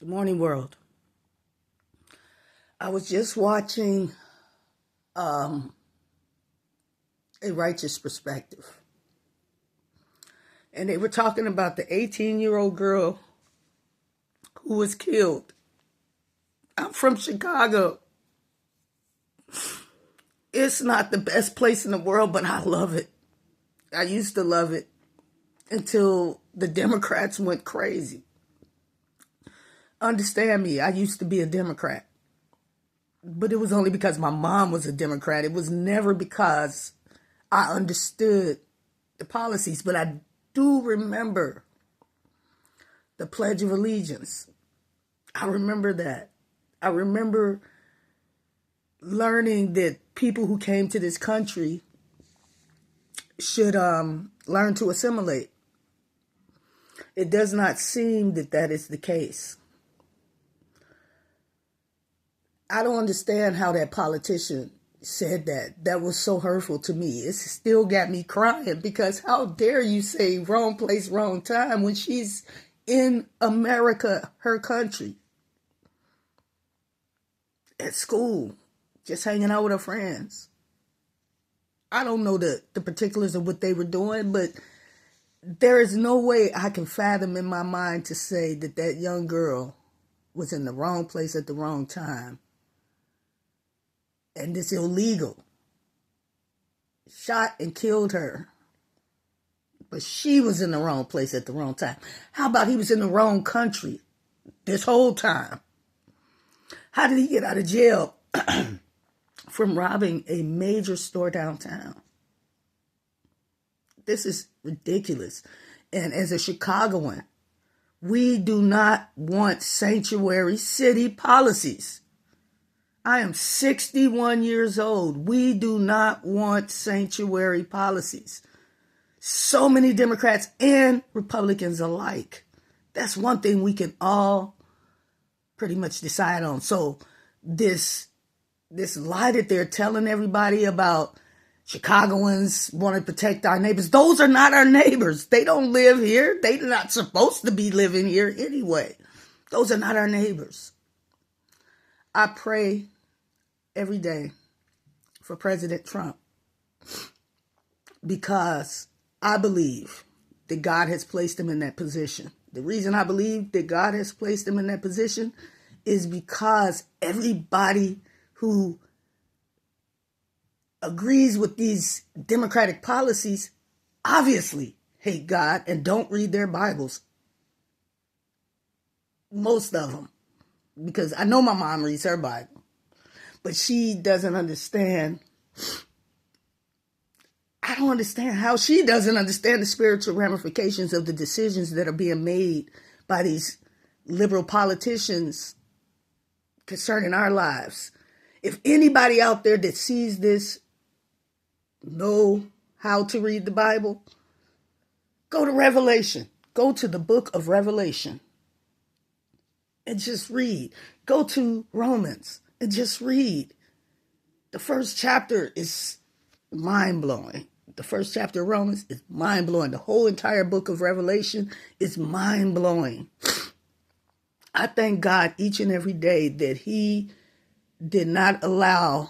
Good morning, world. I was just watching A Righteous Perspective, and they were talking about the 18-year-old girl who was killed. I'm from Chicago. It's not the best place in the world, but I love it. I used to love it until the Democrats went crazy. Understand me, I used to be a Democrat. But it was only because my mom was a Democrat. It was never because I understood the policies. But I do remember the Pledge of Allegiance. I remember that. I remember learning that people who came to this country should learn to assimilate. It does not seem that that is the case. I don't understand how that politician said that. That was so hurtful to me. It still got me crying because how dare you say wrong place, wrong time when she's in America, her country, at school, just hanging out with her friends. I don't know the particulars of what they were doing, but there is no way I can fathom in my mind to say that that young girl was in the wrong place at the wrong time. And it's illegal. Shot and killed her. But she was in the wrong place at the wrong time. How about he was in the wrong country this whole time? How did he get out of jail from robbing a major store downtown? This is ridiculous. And as a Chicagoan, we do not want sanctuary city policies. I am 61 years old. We do not want sanctuary policies. So many Democrats and Republicans alike. That's one thing we can all pretty much decide on. So this lie that they're telling everybody about Chicagoans want to protect our neighbors, those are not our neighbors. They don't live here. They're not supposed to be living here anyway. Those are not our neighbors. I pray every day for President Trump because I believe that God has placed him in that position. The reason I believe that God has placed him in that position is because everybody who agrees with these democratic policies obviously hate God and don't read their Bibles. Most of them. Because I know my mom reads her Bible. But she doesn't understand. I don't understand how she doesn't understand the spiritual ramifications of the decisions that are being made by these liberal politicians concerning our lives. If anybody out there that sees this know how to read the Bible, go to Revelation. Go to the book of Revelation and just read. Go to Romans and just read. The first chapter is mind-blowing. The first chapter of Romans is mind-blowing. The whole entire book of Revelation is mind-blowing. I thank God each and every day that he did not allow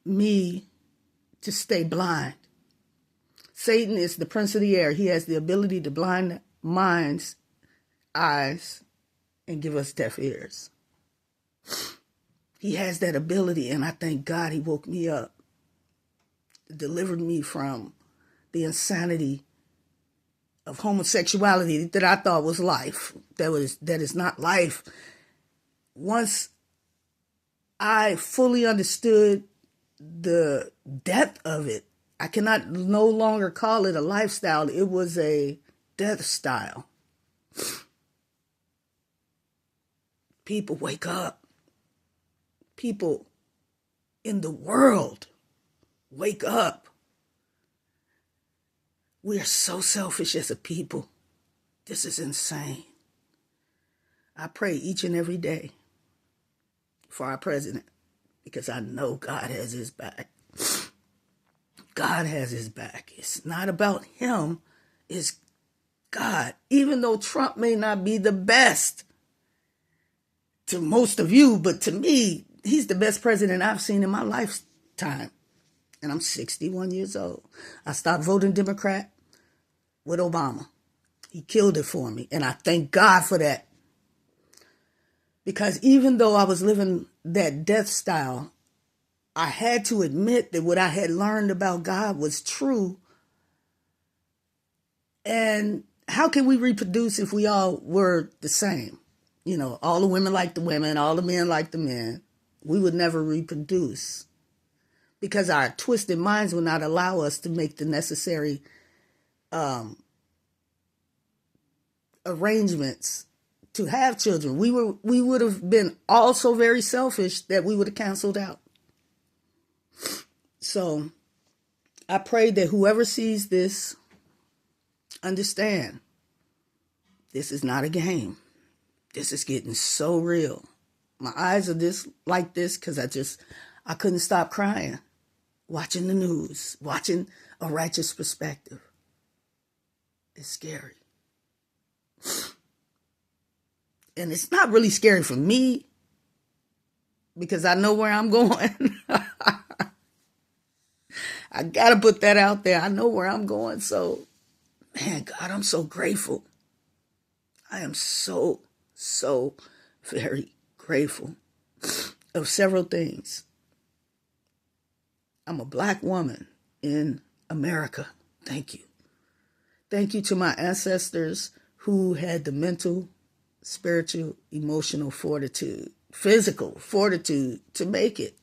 me to stay blind. Satan is the prince of the air. He has the ability to blind minds, eyes, and give us deaf ears. He has that ability, and I thank God he woke me up, delivered me from the insanity of homosexuality that I thought was life. That is not life. Once I fully understood the depth of it, I cannot no longer call it a lifestyle. It was a death style. People wake up. People in the world wake up. We are so selfish as a people. This is insane. I pray each and every day for our president because I know God has his back. God has his back. It's not about him. It's God, even though Trump may not be the best to most of you, but to me, he's the best president I've seen in my lifetime. And I'm 61 years old. I stopped voting Democrat with Obama. He killed it for me. And I thank God for that. Because even though I was living that death style, I had to admit that what I had learned about God was true. And how can we reproduce if we all were the same? You know, all the women like the women, all the men like the men. We would never reproduce because our twisted minds will not allow us to make the necessary arrangements to have children. We would have been all so very selfish that we would have canceled out. So I pray that whoever sees this understand this is not a game. This is getting so real. My eyes are this because I couldn't stop crying, watching the news, watching A Righteous Perspective. It's scary. And it's not really scary for me because I know where I'm going. I got to put that out there. I know where I'm going. So, man, God, I'm so grateful. I am so very grateful of several things. I'm a Black woman in America. Thank you. Thank you to my ancestors who had the mental, spiritual, emotional fortitude, physical fortitude to make it.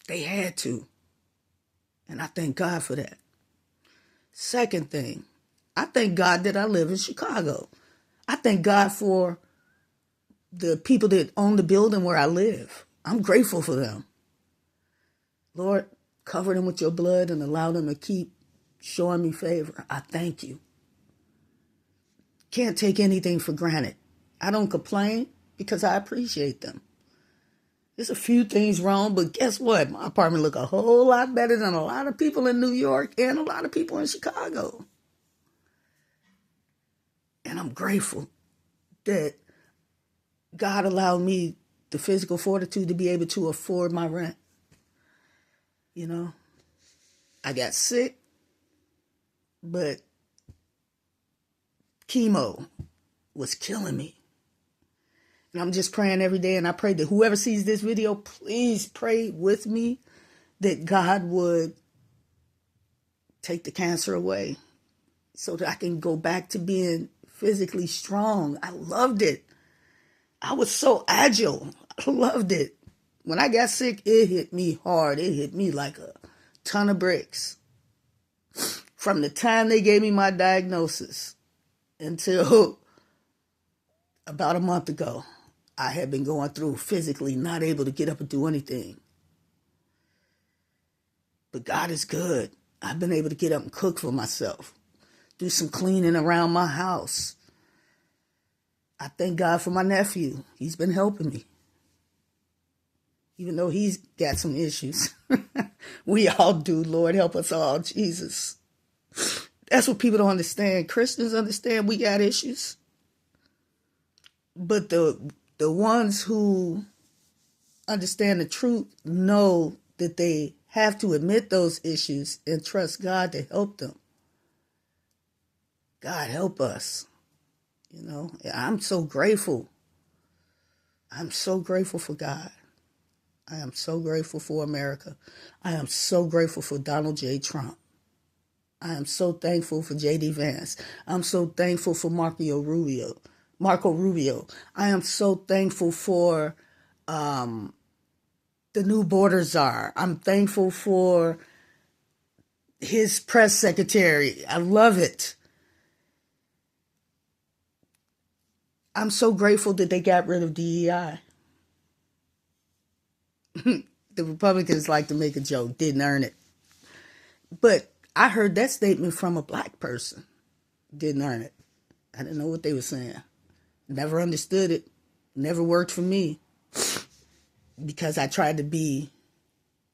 They had to. And I thank God for that. Second thing, I thank God that I live in Chicago. I thank God for the people that own the building where I live. I'm grateful for them. Lord, cover them with your blood and allow them to keep showing me favor. I thank you. Can't take anything for granted. I don't complain because I appreciate them. There's a few things wrong, but guess what? My apartment look a whole lot better than a lot of people in New York and a lot of people in Chicago. And I'm grateful that God allowed me the physical fortitude to be able to afford my rent. You know, I got sick, but chemo was killing me. And I'm just praying every day, and I pray that whoever sees this video, please pray with me that God would take the cancer away so that I can go back to being physically strong. I loved it. I was so agile. I loved it. When I got sick, it hit me hard. It hit me like a ton of bricks. From the time they gave me my diagnosis until about a month ago, I had been going through physically not able to get up and do anything. But God is good. I've been able to get up and cook for myself, do some cleaning around my house. I thank God for my nephew. He's been helping me. Even though he's got some issues. We all do. Lord, help us all. Jesus. That's what people don't understand. Christians understand we got issues. But the ones who understand the truth know that they have to admit those issues and trust God to help them. God, help us. You know, I'm so grateful. I'm so grateful for God. I am so grateful for America. I am so grateful for Donald J. Trump. I am so thankful for J.D. Vance. I'm so thankful for Marco Rubio. I am so thankful for the new border czar. I'm thankful for his press secretary. I love it. I'm so grateful that they got rid of DEI. The Republicans like to make a joke, didn't earn it. But I heard that statement from a Black person. Didn't earn it. I didn't know what they were saying. Never understood it. Never worked for me. Because I tried to be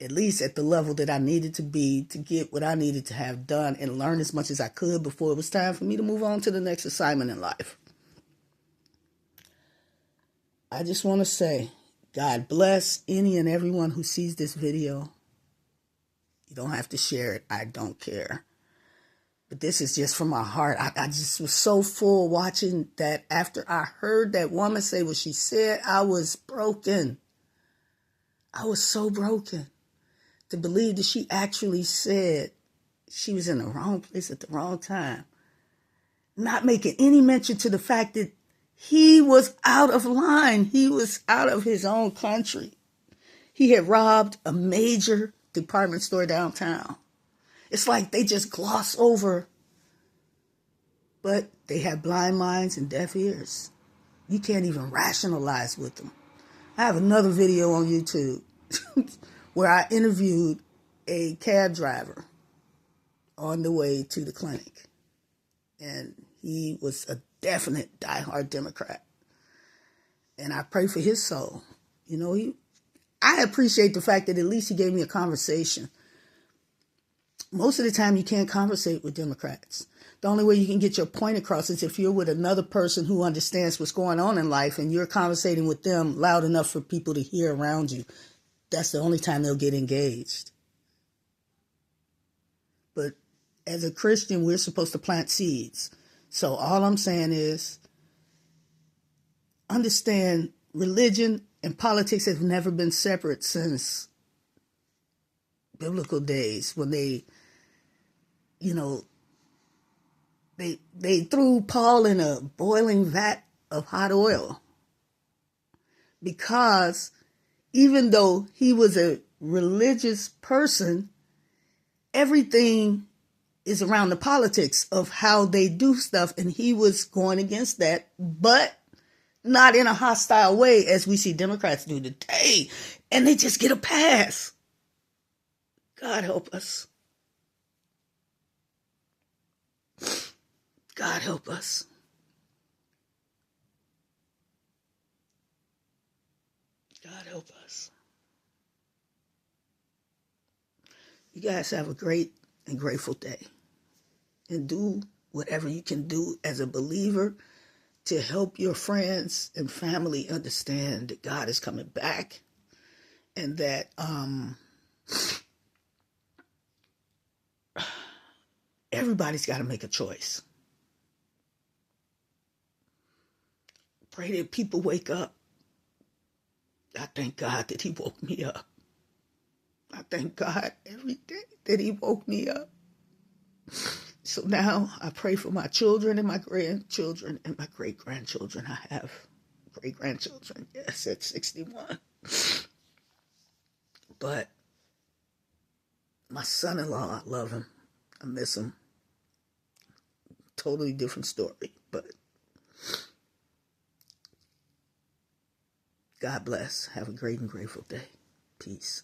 at least at the level that I needed to be to get what I needed to have done and learn as much as I could before it was time for me to move on to the next assignment in life. I just want to say, God bless any and everyone who sees this video. You don't have to share it. I don't care. But this is just from my heart. I just was so full watching that. After I heard that woman say what she said, I was broken. I was so broken to believe that she actually said she was in the wrong place at the wrong time. Not making any mention to the fact that he was out of line. He was out of his own country. He had robbed a major department store downtown. It's like they just gloss over, but they have blind minds and deaf ears. You can't even rationalize with them. I have another video on YouTube where I interviewed a cab driver on the way to the clinic. And he was a definite diehard Democrat. And I pray for his soul. You know, I appreciate the fact that at least he gave me a conversation. Most of the time you can't conversate with Democrats. The only way you can get your point across is if you're with another person who understands what's going on in life and you're conversating with them loud enough for people to hear around you. That's the only time they'll get engaged. But as a Christian, we're supposed to plant seeds. So all I'm saying is understand religion and politics have never been separate since biblical days when they threw Paul in a boiling vat of hot oil because even though he was a religious person, everything is around the politics of how they do stuff, and he was going against that, but not in a hostile way as we see Democrats do today, and they just get a pass. God help us. God help us. God help us. You guys have a great and grateful day. And do whatever you can do as a believer to help your friends and family understand that God is coming back and that everybody's got to make a choice. Pray that people wake up. I thank God that he woke me up. I thank God every day that he woke me up. So now I pray for my children and my grandchildren and my great-grandchildren. I have great-grandchildren, yes, at 61. But my son-in-law, I love him. I miss him. Totally different story, but God bless. Have a great and grateful day. Peace.